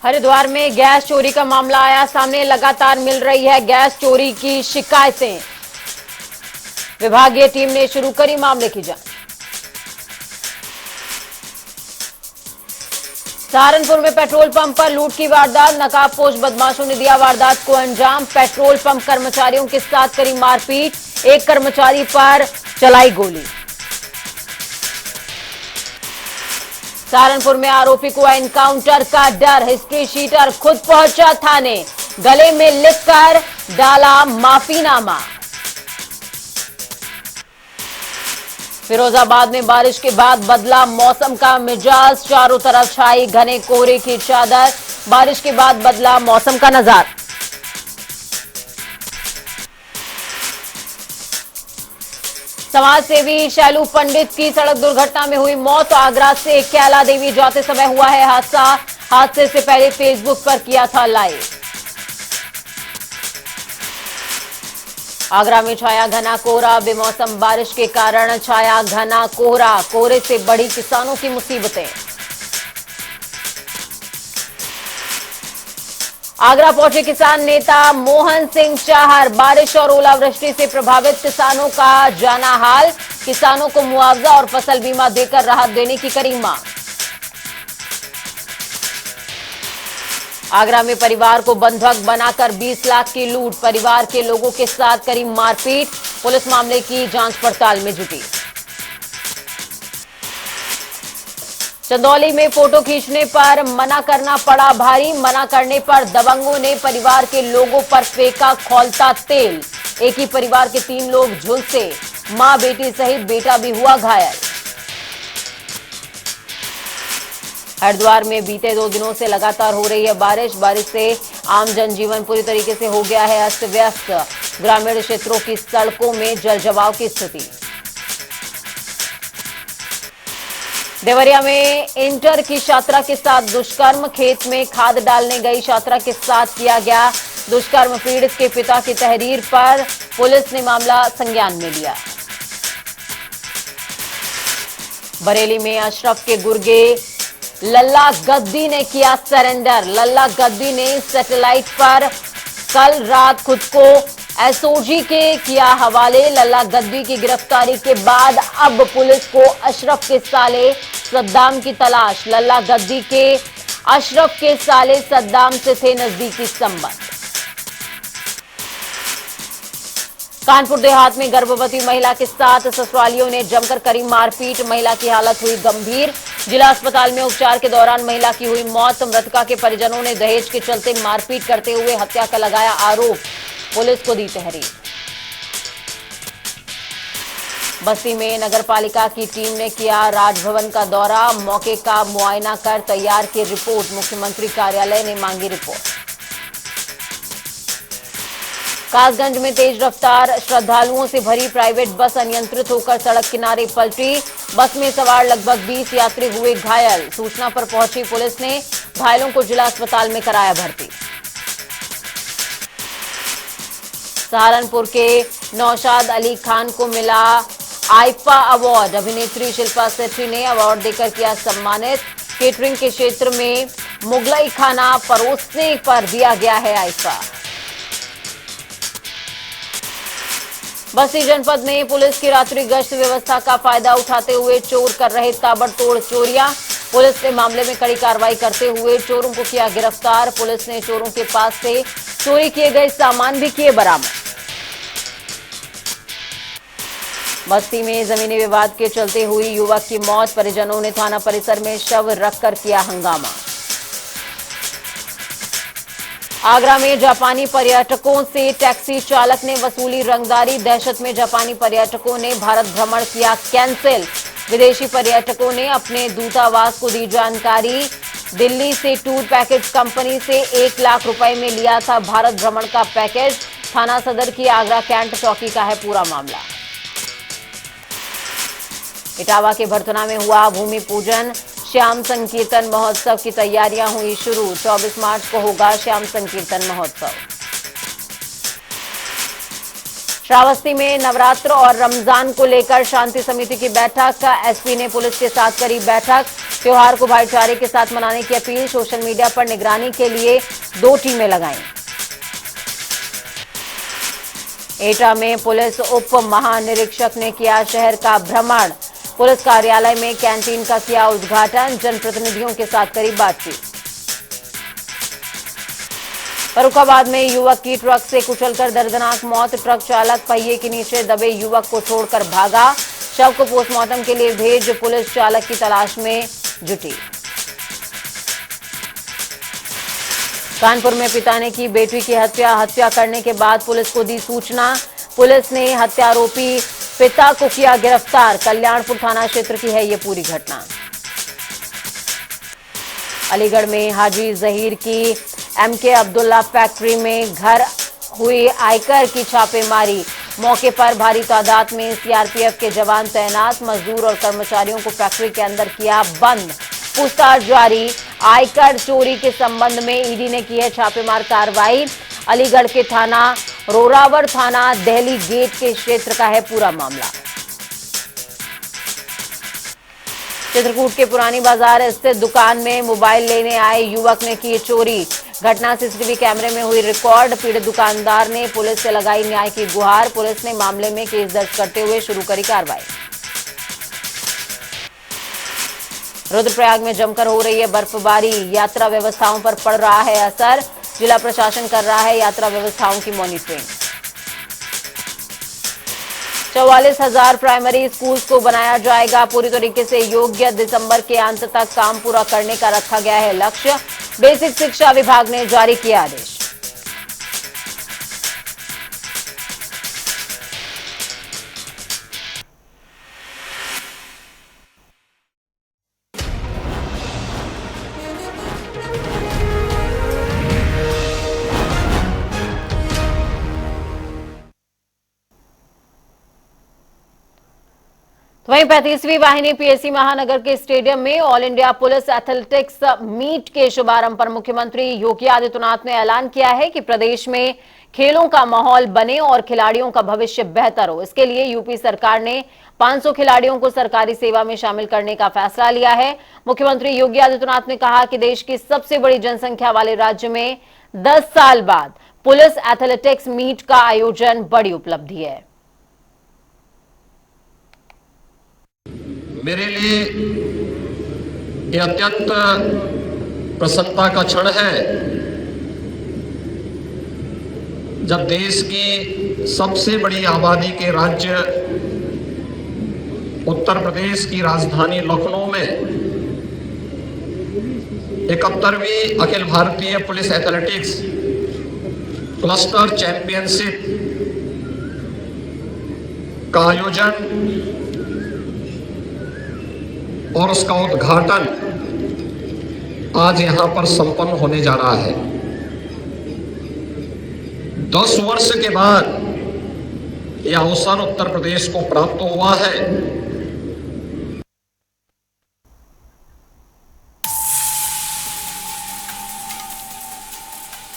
हरिद्वार में गैस चोरी का मामला आया सामने। लगातार मिल रही है गैस चोरी की शिकायतें। विभागीय टीम ने शुरू करी मामले की जांच। सहारनपुर में पेट्रोल पंप पर लूट की वारदात। नकाबपोश बदमाशों ने दिया वारदात को अंजाम। पेट्रोल पंप कर्मचारियों के साथ करी मारपीट। एक कर्मचारी पर चलाई गोली। सहारनपुर में आरोपी को एनकाउंटर का डर। हिस्ट्री शीटर खुद पहुंचा थाने। गले में लिखकर डाला माफीनामा। फिरोजाबाद में बारिश के बाद बदला मौसम का मिजाज। चारों तरफ छाई घने कोहरे की चादर। बारिश के बाद बदला मौसम का नजारा। समाज सेवी शैलू पंडित की सड़क दुर्घटना में हुई मौत। आगरा से कैला देवी जाते समय हुआ है हादसा। हादसे से पहले फेसबुक पर किया था लाइव। आगरा में छाया घना कोहरा। बेमौसम बारिश के कारण छाया घना कोहरा। कोहरे से बढ़ी किसानों की मुसीबतें। आगरा पहुंचे किसान नेता मोहन सिंह चाहर। बारिश और ओलावृष्टि से प्रभावित किसानों का जाना हाल। किसानों को मुआवजा और फसल बीमा देकर राहत देने की करी मांग। आगरा में परिवार को बंधक बनाकर 20 लाख की लूट। परिवार के लोगों के साथ करी मारपीट। पुलिस मामले की जांच पड़ताल में जुटी। चंदौली में फोटो खींचने पर मना करना पड़ा भारी। मना करने पर दबंगों ने परिवार के लोगों पर फेंका खौलता तेल। एक ही परिवार के 3 लोग झुलसे। मां बेटी सहित बेटा भी हुआ घायल। हरिद्वार में बीते 2 दिनों से लगातार हो रही है बारिश। बारिश से आम जनजीवन पूरी तरीके से हो गया है अस्त व्यस्त। ग्रामीण क्षेत्रों की सड़कों में जलजमाव की स्थिति। देवरिया में इंटर की छात्रा के साथ दुष्कर्म। खेत में खाद डालने गई छात्रा के साथ किया गया दुष्कर्म। पीड़ित के पिता की तहरीर पर पुलिस ने मामला संज्ञान में लिया। बरेली में अशरफ के गुर्गे लल्ला गद्दी ने किया सरेंडर। लल्ला गद्दी ने सैटेलाइट पर कल रात खुद को एसओजी के किया हवाले। लल्ला गद्दी की गिरफ्तारी के बाद अब पुलिस को अशरफ के साले सद्दाम की तलाश। लल्ला गद्दी के अशरफ के साले सद्दाम से थे नजदीकी संबंध। कानपुर देहात में गर्भवती महिला के साथ ससुरालियों ने जमकर करी मारपीट। महिला की हालत हुई गंभीर। जिला अस्पताल में उपचार के दौरान महिला की हुई मौत। मृतका के परिजनों ने दहेज के चलते मारपीट करते हुए हत्या का लगाया आरोप। पुलिस को दी तहरीर। बस्ती में नगरपालिका की टीम ने किया राजभवन का दौरा। मौके का मुआयना कर तैयार की रिपोर्ट। मुख्यमंत्री कार्यालय ने मांगी रिपोर्ट। कासगंज में तेज रफ्तार श्रद्धालुओं से भरी प्राइवेट बस अनियंत्रित होकर सड़क किनारे पलटी। बस में सवार लगभग 20 यात्री हुए घायल। सूचना पर पहुंची पुलिस ने घायलों को जिला अस्पताल में कराया भर्ती। सहारनपुर के नौशाद अली खान को मिला आईफा अवार्ड। अभिनेत्री शिल्पा शेट्टी ने अवार्ड देकर किया सम्मानित। केटरिंग के क्षेत्र में मुगलई खाना परोसने पर दिया गया है आईफा। बस्ती जनपद में पुलिस की रात्रि गश्त व्यवस्था का फायदा उठाते हुए चोर कर रहे ताबड़तोड़ चोरियां। पुलिस ने मामले में कड़ी कार्रवाई करते हुए चोरों को किया गिरफ्तार। पुलिस ने चोरों के पास से चोरी किए गए सामान भी किए बरामद। बस्ती में जमीनी विवाद के चलते हुई युवक की मौत। परिजनों ने थाना परिसर में शव रखकर किया हंगामा। आगरा में जापानी पर्यटकों से टैक्सी चालक ने वसूली रंगदारी। दहशत में जापानी पर्यटकों ने भारत भ्रमण किया कैंसिल। विदेशी पर्यटकों ने अपने दूतावास को दी जानकारी। दिल्ली से टूर पैकेज कंपनी से 1 लाख रुपए में लिया था भारत भ्रमण का पैकेज। थाना सदर की आगरा कैंट चौकी का है पूरा मामला। इटावा के भरथना में हुआ भूमि पूजन। श्याम संकीर्तन महोत्सव की तैयारियां हुई शुरू। 24 मार्च को होगा श्याम संकीर्तन महोत्सव। श्रावस्ती में नवरात्र और रमजान को लेकर शांति समिति की बैठक। एसपी ने पुलिस के साथ करी बैठक। त्योहार को भाईचारे के साथ मनाने की अपील। सोशल मीडिया पर निगरानी के लिए 2 टीमें लगाई। एटा में पुलिस उप महानिरीक्षक ने किया शहर का भ्रमण। पुलिस कार्यालय में कैंटीन का किया उद्घाटन। जनप्रतिनिधियों के साथ करी बातचीत। फर्रुखाबाद में युवक की ट्रक से कुचलकर दर्दनाक मौत। ट्रक चालक पहिए के नीचे दबे युवक को छोड़कर भागा। शव को पोस्टमार्टम के लिए भेज पुलिस चालक की तलाश में जुटी। कानपुर में पिता ने की बेटी की हत्या करने के बाद पुलिस को दी सूचना। पुलिस ने हत्यारोपी पिता को किया गिरफ्तार। कल्याणपुर थाना क्षेत्र की है ये पूरी घटना। अलीगढ़ में हाजी जहीर की एमके अब्दुल्ला फैक्ट्री में घर हुई आयकर की छापेमारी। मौके पर भारी तादाद में सीआरपीएफ के जवान तैनात। मजदूर और कर्मचारियों को फैक्ट्री के अंदर किया बंद। पूछताछ जारी। आयकर चोरी के संबंध में ईडी ने की है छापेमार कार्रवाई। अलीगढ़ के थाना रोरावर थाना दिल्ली गेट के क्षेत्र का है पूरा मामला। चित्रकूट के पुरानी बाजार स्थित दुकान में मोबाइल लेने आए युवक ने की चोरी। घटना सीसीटीवी कैमरे में हुई रिकॉर्ड। पीड़ित दुकानदार ने पुलिस से लगाई न्याय की गुहार। पुलिस ने मामले में केस दर्ज करते हुए शुरू करी कार्रवाई। रुद्रप्रयाग में जमकर हो रही है बर्फबारी। यात्रा व्यवस्थाओं पर पड़ रहा है असर। जिला प्रशासन कर रहा है यात्रा व्यवस्थाओं की मॉनिटरिंग। 44,000 प्राइमरी स्कूल्स को बनाया जाएगा पूरी तरीके से योग्य। दिसंबर के अंत तक काम पूरा करने का रखा गया है लक्ष्य। बेसिक शिक्षा विभाग ने जारी किया आदेश। वहीं 35वीं वाहिनी पीएससी महानगर के स्टेडियम में all India police athletics meet के शुभारंभ पर मुख्यमंत्री योगी आदित्यनाथ ने ऐलान किया है कि प्रदेश में खेलों का माहौल बने और खिलाड़ियों का भविष्य बेहतर हो। इसके लिए यूपी सरकार ने 500 खिलाड़ियों को सरकारी सेवा में शामिल करने का फैसला लिया है। मुख्यमंत्री योगी आदित्यनाथ ने कहा कि देश की सबसे बड़ी जनसंख्या वाले राज्य में 10 साल बाद पुलिस एथलेटिक्स मीट का आयोजन बड़ी उपलब्धि है। मेरे लिए यह अत्यंत प्रसन्नता का क्षण है जब देश की सबसे बड़ी आबादी के राज्य उत्तर प्रदेश की राजधानी लखनऊ में 71वीं Akhil Bharatiya police athletics cluster championship का आयोजन और उसका उद्घाटन आज यहां पर संपन्न होने जा रहा है। 10 वर्ष के बाद यह अवसर उत्तर प्रदेश को प्राप्त हुआ है।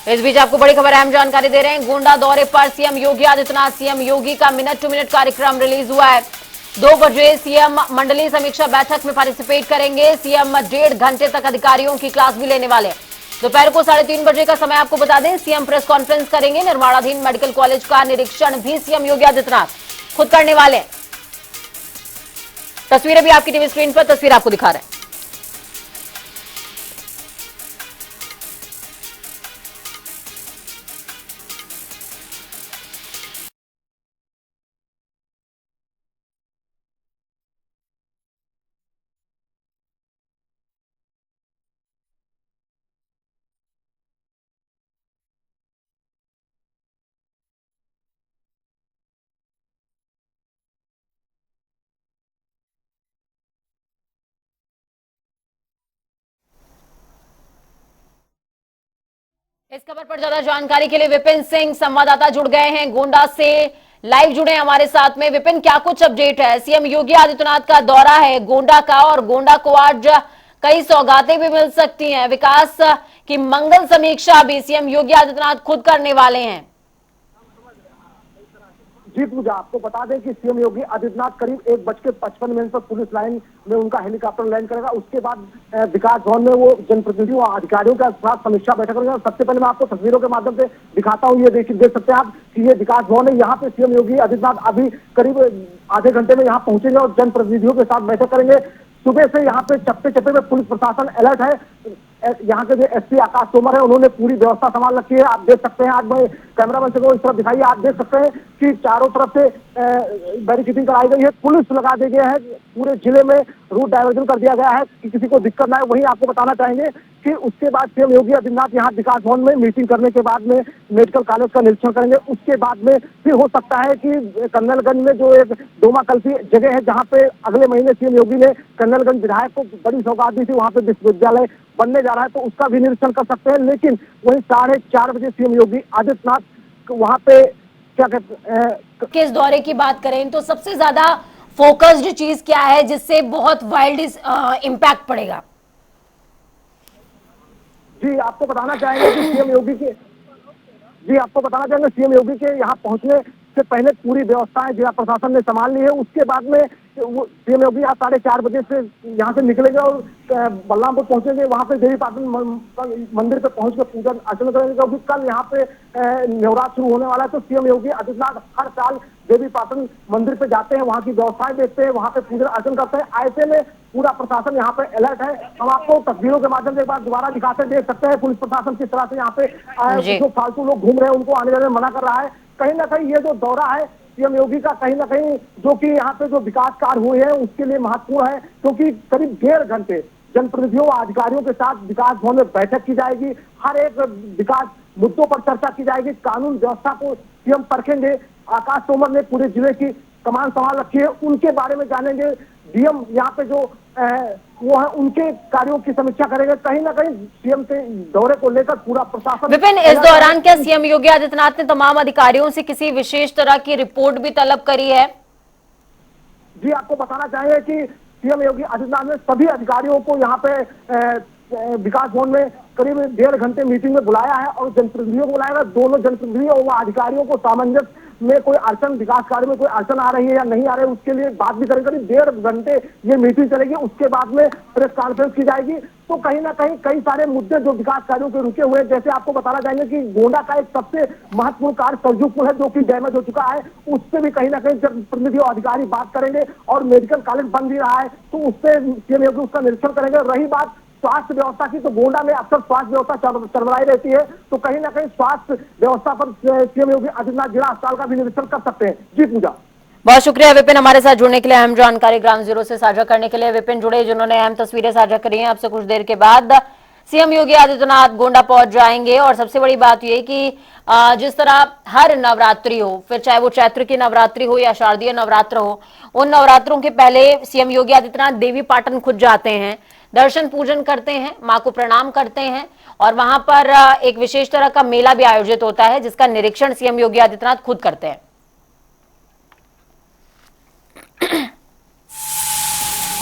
इस बीच आपको बड़ी खबर अहम जानकारी दे रहे हैं। गोंडा दौरे पर सीएम योगी आदित्यनाथ। सीएम योगी का मिनट टू मिनट कार्यक्रम रिलीज हुआ है। 2 बजे सीएम मंडलीय समीक्षा बैठक में पार्टिसिपेट करेंगे। सीएम 1.5 घंटे तक अधिकारियों की क्लास भी लेने वाले हैं। दोपहर को 3:30 बजे का समय आपको बता दें। सीएम प्रेस कॉन्फ्रेंस करेंगे। निर्माणाधीन मेडिकल कॉलेज का निरीक्षण भी सीएम योगी आदित्यनाथ खुद करने वाले हैं। तस्वीरें भी आपकी टीवी स्क्रीन पर तस्वीर आपको दिखा रहे हैं। इस खबर पर ज्यादा जानकारी के लिए विपिन सिंह संवाददाता जुड़ गए हैं गोंडा से, लाइव जुड़े हमारे साथ में। विपिन, क्या कुछ अपडेट है? सीएम योगी आदित्यनाथ का दौरा है गोंडा का और गोंडा को आज कई सौगातें भी मिल सकती हैं। विकास की मंगल समीक्षा भी सीएम योगी आदित्यनाथ खुद करने वाले हैं। जी पूजा, आपको बता दें कि सीएम योगी आदित्यनाथ करीब 1:55 पर पुलिस लाइन में उनका हेलीकॉप्टर लैंड करेगा। उसके बाद विकास भवन में वो जनप्रतिनिधियों और अधिकारियों के साथ समीक्षा बैठक करेंगे। सबसे पहले मैं आपको तस्वीरों के माध्यम से दिखाता हूँ, ये देख सकते हैं आप कि ये विकास भवन है। यहाँ पे सीएम योगी आदित्यनाथ अभी करीब आधे घंटे में यहाँ पहुंचेंगे और जनप्रतिनिधियों के साथ बैठक करेंगे। सुबह से यहाँ पे चप्पे चप्पे में पुलिस प्रशासन अलर्ट है। यहाँ के जो एसपी आकाश तोमर है, उन्होंने पूरी व्यवस्था संभाल रखी है। आप देख सकते हैं, आज मैं कैमरामैन को इस तरफ दिखाइए, आप देख सकते हैं कि चारों तरफ से बैरिकेडिंग कराई गई है, पुलिस लगा दी गया है, पूरे जिले में रूट डायवर्जन कर दिया गया है कि किसी को दिक्कत ना है। वहीं आपको बताना चाहेंगे कि उसके बाद सीएम योगी आदित्यनाथ यहाँ विकास भवन में मीटिंग करने के बाद में मेडिकल कॉलेज का निरीक्षण करेंगे। उसके बाद में फिर हो सकता है कि कन्नलगंज में जो एक डोमाकल्पी जगह है, जहाँ पे अगले महीने सीएम योगी ने कन्नलगंज विधायक को बड़ी सौगात दी थी, वहाँ पे विश्वविद्यालय बनने जा रहा है, तो उसका भी निरीक्षण कर सकते हैं। लेकिन वही 4:30 बजे सीएम योगी आदित्यनाथ वहाँ पे क्या कहते किस दौरे की बात करें तो सबसे ज्यादा फोकस्ड चीज क्या है जिससे बहुत वाइल्ड इम्पैक्ट पड़ेगा? जी आपको बताना चाहेंगे कि सीएम योगी के यहाँ पहुंचने से पहले पूरी व्यवस्थाएं जिला प्रशासन ने संभाल ली है। उसके बाद में वो सीएम योगी आज 4:30 बजे से यहाँ से निकलेंगे और बलरामपुर पहुंचेंगे। वहाँ पे देवी पाटन मंदिर पे पहुंच कर पूजन अर्चना करेंगे, क्योंकि कल यहाँ पे नवरात्र शुरू होने वाला है। तो सीएम योगी आदित्यनाथ हर साल देवी पाटन मंदिर पे जाते हैं, वहाँ की व्यवस्थाएं देखते हैं, वहाँ पे पूजन अर्चन करते हैं। ऐसे में पूरा प्रशासन यहाँ पे अलर्ट है। हम आपको तस्वीरों के माध्यम से एक बार दोबारा दिखाते देख सकते हैं पुलिस प्रशासन किस तरह से यहाँ पे जो फालतू लोग घूम रहे हैं उनको आने जाने में मना कर रहा है। कहीं ना कहीं ये जो दौरा है सीएम योगी का, कहीं ना कहीं जो कि यहाँ पे जो विकास कार्य हुए हैं उसके लिए महत्वपूर्ण है, क्योंकि करीब 1.5 घंटे जनप्रतिनिधियों और अधिकारियों के साथ विकास भवन में बैठक की जाएगी। हर एक विकास मुद्दों पर चर्चा की जाएगी, कानून व्यवस्था को सीएम परखेंगे। आकाश तोमर ने पूरे जिले की कमान संभाल रखी है, उनके बारे में जानेंगे। डीएम यहाँ पे जो वो है उनके कार्यों की समीक्षा करेंगे। कहीं ना कहीं सीएम के दौरे को लेकर पूरा प्रशासन। विपिन, इस दौरान क्या सीएम योगी आदित्यनाथ ने तमाम अधिकारियों से किसी विशेष तरह की रिपोर्ट भी तलब करी है? जी आपको बताना चाहिए कि सीएम योगी आदित्यनाथ ने सभी अधिकारियों को यहाँ पे विकास भवन में करीब 1.5 घंटे मीटिंग में बुलाया है और जनप्रतिनिधियों को बुलाया। दोनों जनप्रतिनिधियों और अधिकारियों को सामंजस्य में कोई अड़चन, विकास कार्य में कोई अड़चन आ रही है या नहीं आ रही है, उसके लिए बात भी करेंगे। करीब 1.5 घंटे ये मीटिंग चलेगी, उसके बाद में प्रेस कॉन्फ्रेंस की जाएगी। तो कहीं ना कहीं कई सारे मुद्दे जो विकास कार्यों के रुके हुए हैं, जैसे आपको बताना चाहेंगे कि गोंडा का एक सबसे महत्वपूर्ण कार्य सरजू पुल है जो कि डैमेज हो चुका है, उससे भी कहीं ना कहीं जनप्रतिनिधि और अधिकारी बात करेंगे। और मेडिकल कॉलेज बन भी रहा है तो उससे सीएम योगी उसका निरीक्षण करेंगे। रही बात स्वास्थ्य व्यवस्था की, तो गोंडा में अक्सर स्वास्थ्य व्यवस्था चरमराई रहती है, तो कहीं ना कहीं स्वास्थ्य व्यवस्था पर सीएम योगी आदित्यनाथ जिला अस्पताल का भी निरीक्षण कर सकते हैं। जी पूजा, बहुत शुक्रिया विपिन हमारे साथ जुड़ने के लिए, अहम जानकारी ग्राउंड जीरो से साझा करने के लिए। विपिन जुड़े, जिन्होंने अहम तस्वीरें साझा करी हैं। आपसे कुछ देर के बाद सीएम योगी आदित्यनाथ गोंडा पहुंच जाएंगे। और सबसे बड़ी बात यह कि जिस तरह हर नवरात्रि हो, फिर चाहे वो चैत्र की नवरात्रि हो या शारदीय नवरात्र हो, उन नवरात्रों के पहले सीएम योगी आदित्यनाथ देवी पाटन खुद जाते हैं, दर्शन पूजन करते हैं, मां को प्रणाम करते हैं और वहां पर एक विशेष तरह का मेला भी आयोजित होता है जिसका निरीक्षण सीएम योगी आदित्यनाथ खुद करते हैं।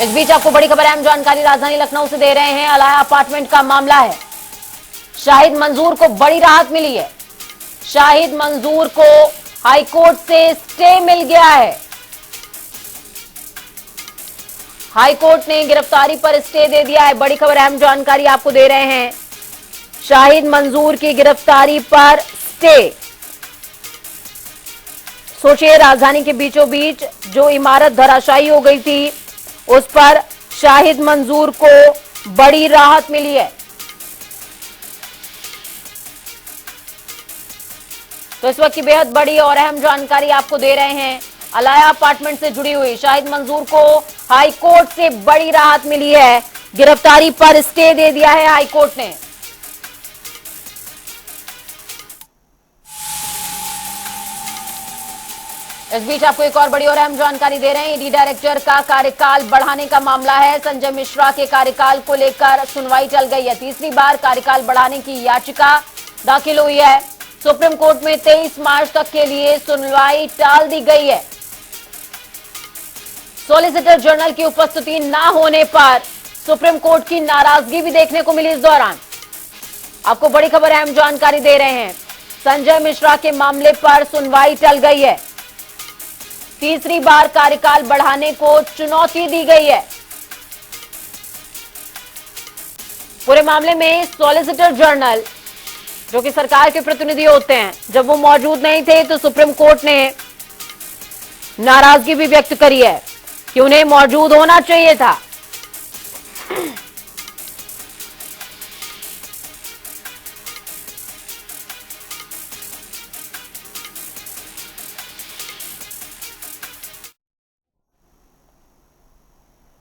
इस बीच आपको बड़ी खबर, अहम जानकारी राजधानी लखनऊ से दे रहे हैं। अलाया अपार्टमेंट का मामला है। शाहिद मंजूर को बड़ी राहत मिली है। शाहिद मंजूर को हाईकोर्ट से स्टे मिल गया है। हाईकोर्ट ने गिरफ्तारी पर स्टे दे दिया है। बड़ी खबर, अहम जानकारी आपको दे रहे हैं। शाहिद मंजूर की गिरफ्तारी पर स्टे। सोचिए, राजधानी के बीचों बीच जो इमारत धराशायी हो गई थी उस पर शाहिद मंजूर को बड़ी राहत मिली है। तो इस वक्त की बेहद बड़ी और अहम जानकारी आपको दे रहे हैं। अलाया अपार्टमेंट से जुड़ी हुई शाहिद मंजूर को हाईकोर्ट से बड़ी राहत मिली है। गिरफ्तारी पर स्टे दे दिया है हाईकोर्ट ने। इस बीच आपको एक और बड़ी और अहम जानकारी दे रहे हैं। ईडी डायरेक्टर का कार्यकाल बढ़ाने का मामला है। संजय मिश्रा के कार्यकाल को लेकर सुनवाई चल गई है। तीसरी बार कार्यकाल बढ़ाने की याचिका दाखिल हुई है। सुप्रीम कोर्ट में 23 मार्च तक के लिए सुनवाई टाल दी गई है। सॉलिसिटर जनरल की उपस्थिति ना होने पर सुप्रीम कोर्ट की नाराजगी भी देखने को मिली। इस दौरान आपको बड़ी खबर, अहम जानकारी दे रहे हैं। संजय मिश्रा के मामले पर सुनवाई टल गई है। तीसरी बार कार्यकाल बढ़ाने को चुनौती दी गई है। पूरे मामले में सॉलिसिटर जनरल, जो कि सरकार के प्रतिनिधि होते हैं, जब वो मौजूद नहीं थे तो सुप्रीम कोर्ट ने नाराजगी भी व्यक्त करी है कि उन्हें मौजूद होना चाहिए था।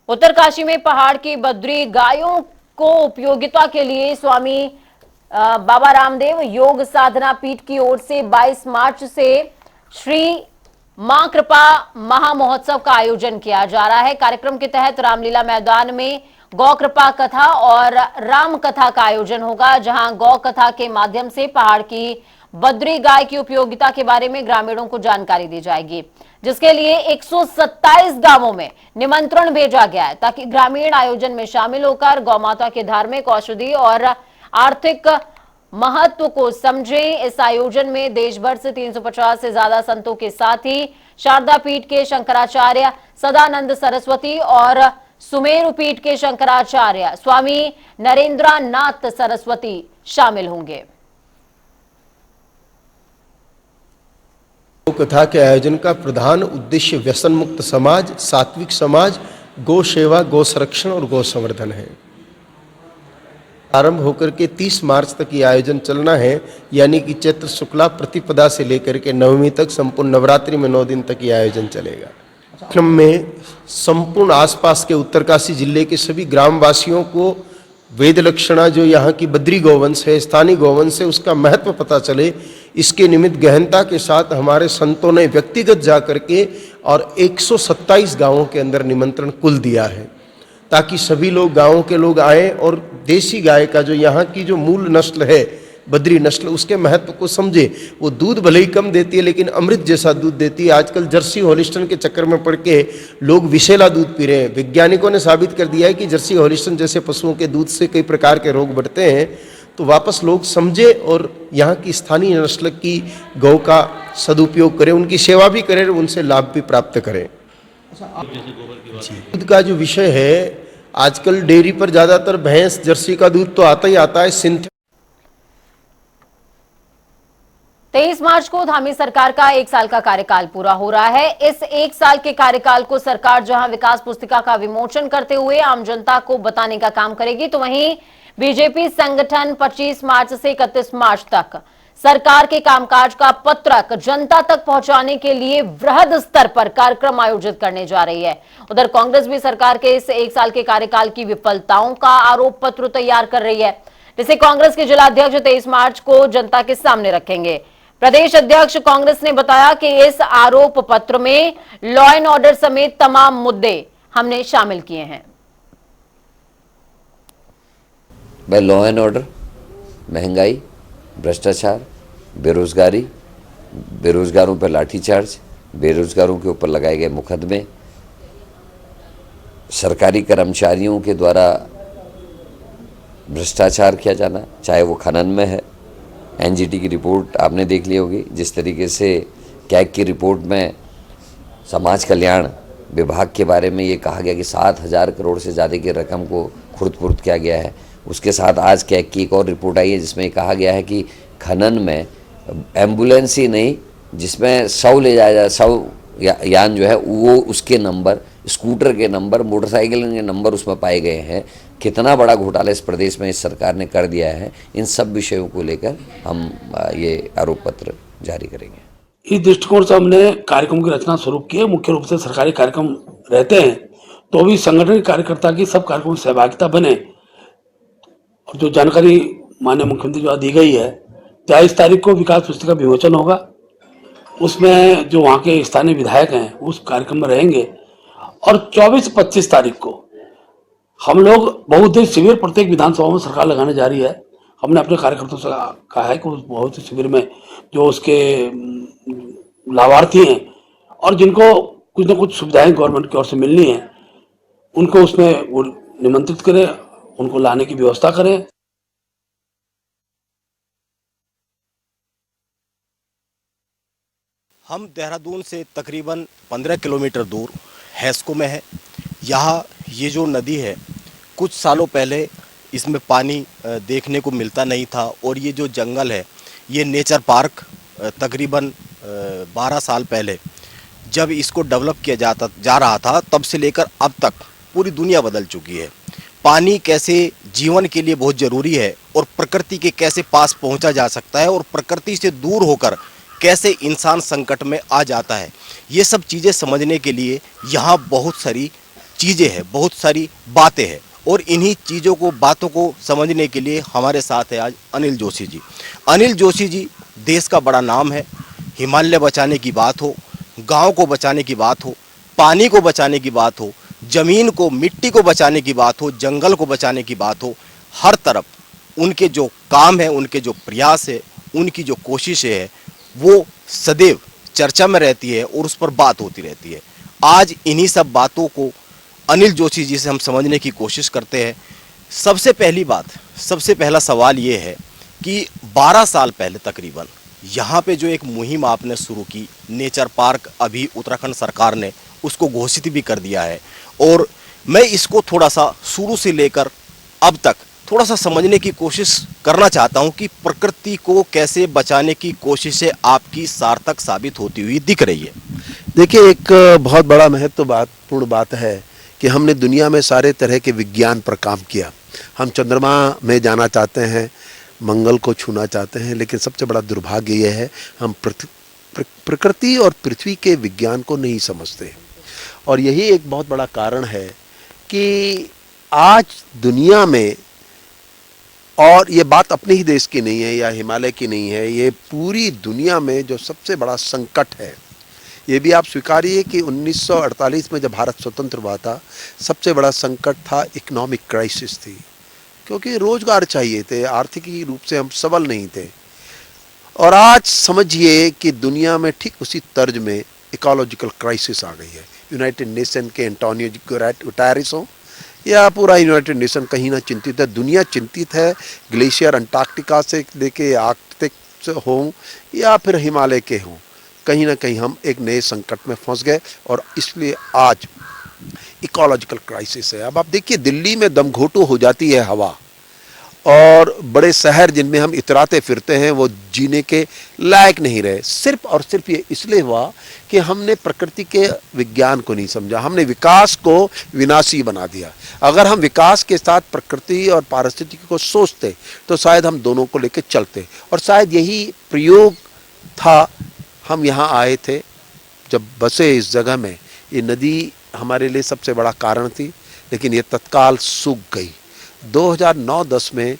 उत्तरकाशी में पहाड़ की बद्री गायों को उपयोगिता के लिए स्वामी बाबा रामदेव योग साधना पीठ की ओर से 22 मार्च से श्री मां कृपा महामहोत्सव का आयोजन किया जा रहा है। कार्यक्रम के तहत रामलीला मैदान में गौ कृपा कथा और राम कथा का आयोजन होगा, जहां गौ कथा के माध्यम से पहाड़ की बद्री गाय की उपयोगिता के बारे में ग्रामीणों को जानकारी दी जाएगी, जिसके लिए 127 गांवों में निमंत्रण भेजा गया है, ताकि ग्रामीण आयोजन में शामिल होकर गौमाता के धार्मिक, औषधि और आर्थिक महत्व को समझे। इस आयोजन में देश भर से 350 से ज्यादा संतों के साथ ही शारदा पीठ के शंकराचार्य सदानंद सरस्वती और सुमेरु पीठ के शंकराचार्य स्वामी नरेंद्रनाथ सरस्वती शामिल होंगे। गौ कथा के आयोजन का प्रधान उद्देश्य व्यसन मुक्त समाज, सात्विक समाज, गौ सेवा, गौ संरक्षण और गौ संवर्धन है। आरंभ होकर के 30 मार्च तक ये आयोजन चलना है, यानी कि चैत्र शुक्ला प्रतिपदा से लेकर के नवमी तक संपूर्ण नवरात्रि में 9 दिन तक ये आयोजन चलेगा। क्रम में संपूर्ण आसपास के उत्तरकाशी जिले के सभी ग्रामवासियों को वेद लक्षणा, जो यहाँ की बद्री गौवंश है, स्थानीय गौवंश है, उसका महत्व पता चले, इसके निमित्त गहनता के साथ हमारे संतों ने व्यक्तिगत जाकर के और 127 गांवों के अंदर निमंत्रण कुल दिया है, ताकि सभी लोग, गांवों के लोग आए और देसी गाय का, जो यहाँ की जो मूल नस्ल है बद्री नस्ल, उसके महत्व को समझे। वो दूध भले ही कम देती है, लेकिन अमृत जैसा दूध देती है। आजकल जर्सी हॉलिस्टन के चक्कर में पड़ के लोग विषैला दूध पी रहे हैं। वैज्ञानिकों ने साबित कर दिया है कि जर्सी हॉलिस्टन जैसे पशुओं के दूध से कई प्रकार के रोग बढ़ते हैं। तो वापस लोग समझे और यहाँ की स्थानीय नस्ल की गौ का सदुपयोग करें, उनकी सेवा भी करें, उनसे लाभ भी प्राप्त करें। दूध का जो विषय है, आजकल डेयरी पर ज्यादातर भैंस जर्सी का दूध तो आता ही आता है, सिंथेटिक। 23 मार्च को धामी सरकार का 1 साल का कार्यकाल पूरा हो रहा है। इस 1 साल के कार्यकाल को सरकार जहां विकास पुस्तिका का विमोचन करते हुए आम जनता को बताने का काम करेगी, तो वहीं बीजेपी संगठन 25 मार्च से 31 मार्च तक सरकार के कामकाज का पत्रक जनता तक पहुंचाने के लिए वृहद स्तर पर कार्यक्रम आयोजित करने जा रही है। उधर कांग्रेस भी सरकार के इस 1 साल के कार्यकाल की विफलताओं का आरोप पत्र तैयार कर रही है, जिसे कांग्रेस के जिला अध्यक्ष 23 मार्च को जनता के सामने रखेंगे। प्रदेश अध्यक्ष कांग्रेस ने बताया कि इस आरोप पत्र में लॉ एंड ऑर्डर समेत तमाम मुद्दे हमने शामिल किए हैं। भाई, लॉ एंड ऑर्डर, महंगाई, भ्रष्टाचार, बेरोजगारी, बेरोजगारों पर लाठीचार्ज, बेरोजगारों के ऊपर लगाए गए मुकदमे, सरकारी कर्मचारियों के द्वारा भ्रष्टाचार किया जाना, चाहे वो खनन में है। एनजीटी की रिपोर्ट आपने देख ली होगी, जिस तरीके से कैग की रिपोर्ट में समाज कल्याण विभाग के बारे में ये कहा गया कि 7,000 करोड़ से ज़्यादा की रकम को खुर्द-फुर्द किया गया है। उसके साथ आज कैग की एक और रिपोर्ट आई है, जिसमें कहा गया है कि खनन में एम्बुलेंस ही नहीं, जिसमें 100 ले जाया जाए, 100 यान जो है वो, उसके नंबर, स्कूटर के नंबर, मोटरसाइकिल के नंबर उसमें पाए गए हैं। कितना बड़ा घोटाला इस प्रदेश में इस सरकार ने कर दिया है। इन सब विषयों को लेकर हम ये आरोप पत्र जारी करेंगे। इस दृष्टिकोण से हमने कार्यक्रम की रचना शुरू की है। मुख्य रूप से सरकारी कार्यक्रम रहते हैं, तो भी संगठन कार्यकर्ता की सब कार्यक्रम में सहभागिता बने। और जो जानकारी माननीय मुख्यमंत्री द्वारा दी गई है, 23 तारीख को विकास पुस्तिका विमोचन होगा। उसमें जो वहाँ के स्थानीय विधायक हैं उस कार्यक्रम में रहेंगे। और 24-25 तारीख को हम लोग बहुउद्देश्य शिविर प्रत्येक विधानसभा में सरकार लगाने जा रही है। हमने अपने कार्यकर्ताओं से कहा है कि उस बहुउद्देश्य शिविर में जो उसके लाभार्थी हैं और जिनको कुछ न कुछ सुविधाएं गवर्नमेंट की ओर से मिलनी है, उनको उसमें वो निमंत्रित करें, उनको लाने की व्यवस्था करें। हम देहरादून से तकरीबन 15 किलोमीटर दूर हैस्को में है। यहाँ ये जो नदी है, कुछ सालों पहले इसमें पानी देखने को मिलता नहीं था और ये जो जंगल है, ये नेचर पार्क तकरीबन 12 साल पहले जब इसको डेवलप किया जा रहा था, तब से लेकर अब तक पूरी दुनिया बदल चुकी है। पानी कैसे जीवन के लिए बहुत ज़रूरी है और प्रकृति के कैसे पास पहुंचा जा सकता है और प्रकृति से दूर होकर कैसे इंसान संकट में आ जाता है, ये सब चीज़ें समझने के लिए यहाँ बहुत सारी चीज़ें हैं, बहुत सारी बातें हैं। और इन्हीं चीज़ों को, बातों को समझने के लिए हमारे साथ है आज अनिल जोशी जी। अनिल जोशी जी देश का बड़ा नाम है। हिमालय बचाने की बात हो, गांव को बचाने की बात हो, पानी को बचाने की बात हो, ज़मीन को, मिट्टी को बचाने की बात हो, जंगल को बचाने की बात हो, हर तरफ उनके जो काम है, उनके जो प्रयास है, उनकी जो कोशिशें है, वो सदैव चर्चा में रहती है और उस पर बात होती रहती है। आज इन्हीं सब बातों को अनिल जोशी जी से हम समझने की कोशिश करते हैं। सबसे पहली बात, सबसे पहला सवाल ये है कि 12 साल पहले तकरीबन यहाँ पे जो एक मुहिम आपने शुरू की, नेचर पार्क, अभी उत्तराखंड सरकार ने उसको घोषित भी कर दिया है और मैं इसको थोड़ा सा शुरू से लेकर अब तक थोड़ा सा समझने की कोशिश करना चाहता हूँ कि प्रकृति को कैसे बचाने की कोशिशें आपकी सार्थक साबित होती हुई दिख रही है। देखिए, एक बहुत बड़ा महत्वपूर्ण बात है कि हमने दुनिया में सारे तरह के विज्ञान पर काम किया। हम चंद्रमा में जाना चाहते हैं, मंगल को छूना चाहते हैं, लेकिन सबसे बड़ा दुर्भाग्य यह है हम प्रकृति और पृथ्वी के विज्ञान को नहीं समझते। और यही एक बहुत बड़ा कारण है कि आज दुनिया में, और ये बात अपने ही देश की नहीं है या हिमालय की नहीं है, ये पूरी दुनिया में जो सबसे बड़ा संकट है, ये भी आप स्वीकारिए कि 1948 में जब भारत स्वतंत्र हुआ था, सबसे बड़ा संकट था, इकोनॉमिक क्राइसिस थी, क्योंकि रोजगार चाहिए थे, आर्थिक रूप से हम सबल नहीं थे। और आज समझिए कि दुनिया में ठीक उसी तर्ज में इकोलॉजिकल क्राइसिस आ गई है। यूनाइटेड नेशन के एंटोनियो गुटेरेस हो या पूरा यूनाइटेड नेशन कहीं ना चिंतित है, दुनिया चिंतित है। ग्लेशियर अंटार्कटिका से लेके आर्कटिक हों या फिर हिमालय के हों, कहीं ना कहीं हम एक नए संकट में फंस गए और इसलिए आज इकोलॉजिकल क्राइसिस है। अब आप देखिए, दिल्ली में दमघोटू हो जाती है हवा, और बड़े शहर जिनमें हम इतराते फिरते हैं वो जीने के लायक नहीं रहे। सिर्फ और सिर्फ ये इसलिए हुआ कि हमने प्रकृति के विज्ञान को नहीं समझा, हमने विकास को विनाशी बना दिया। अगर हम विकास के साथ प्रकृति और पारिस्थितिकी को सोचते तो शायद हम दोनों को लेकर चलते, और शायद यही प्रयोग था। हम यहाँ आए थे जब बसे इस जगह में, ये नदी हमारे लिए सबसे बड़ा कारण थी, लेकिन ये तत्काल सूख गई। 2009-10 में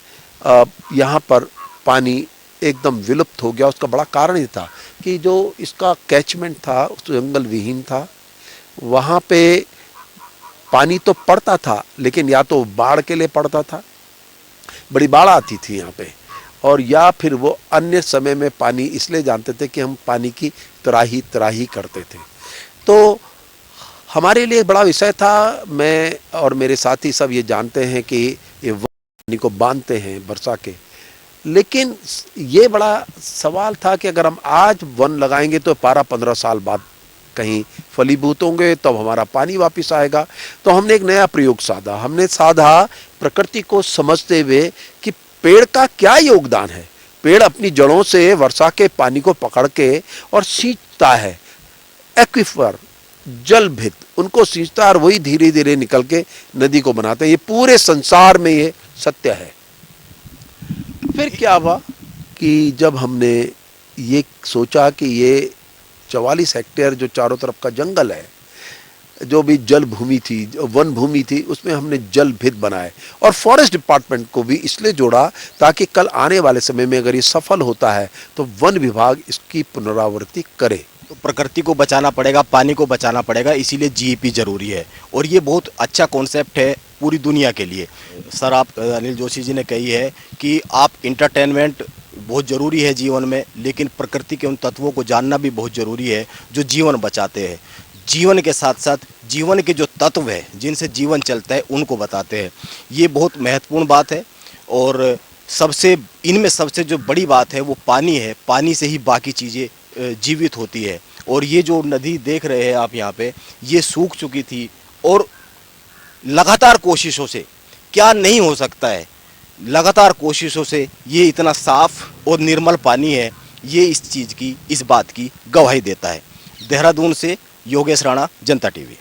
यहाँ पर पानी एकदम विलुप्त हो गया। उसका बड़ा कारण ये था कि जो इसका कैचमेंट था उस जंगल विहीन था। वहाँ पे पानी तो पड़ता था, लेकिन या तो बाढ़ के लिए पड़ता था, बड़ी बाढ़ आती थी यहाँ पे, और या फिर वो अन्य समय में पानी इसलिए जानते थे कि हम पानी की त्राही करते थे। तो हमारे लिए बड़ा विषय था। मैं और मेरे साथी सब ये जानते हैं कि ये पानी को बांधते हैं वर्षा के, लेकिन ये बड़ा सवाल था कि अगर हम आज वन लगाएंगे तो 12-15 साल बाद कहीं फलीभूत होंगे, तब हमारा पानी वापस आएगा। तो हमने एक नया प्रयोग साधा। हमने साधा प्रकृति को समझते हुए कि पेड़ का क्या योगदान है। पेड़ अपनी जड़ों से वर्षा के पानी को पकड़ के और सींचता है, एक्विफर, जल भित, उनको सींचता है और वही धीरे धीरे निकल के नदी को बनाते हैं। ये पूरे संसार में ये सत्य है। फिर क्या हुआ कि जब हमने ये सोचा कि ये 44 हेक्टेयर जो चारों तरफ का जंगल है, जो भी जल भूमि थी, वन भूमि थी, उसमें हमने जल भित बनाए और फॉरेस्ट डिपार्टमेंट को भी इसलिए जोड़ा ताकि कल आने वाले समय में अगर ये सफल होता है तो वन विभाग इसकी पुनरावृत्ति करे। तो प्रकृति को बचाना पड़ेगा, पानी को बचाना पड़ेगा, इसीलिए जीईपी जरूरी है और ये बहुत अच्छा कॉन्सेप्ट है पूरी दुनिया के लिए। सर, आप अनिल जोशी जी ने कही है कि आप इंटरटेनमेंट बहुत ज़रूरी है जीवन में, लेकिन प्रकृति के उन तत्वों को जानना भी बहुत ज़रूरी है जो जीवन बचाते हैं। जीवन के साथ साथ जीवन के जो तत्व है जिनसे जीवन चलता है उनको बताते हैं। ये बहुत महत्वपूर्ण बात है और इनमें सबसे जो बड़ी बात है वो पानी है। पानी से ही बाकी चीज़ें जीवित होती है और ये जो नदी देख रहे हैं आप यहाँ पे, ये सूख चुकी थी और लगातार कोशिशों से क्या नहीं हो सकता है, लगातार कोशिशों से ये इतना साफ और निर्मल पानी है, ये इस चीज़ की, इस बात की गवाही देता है। देहरादून से योगेश राणा, जनता टीवी।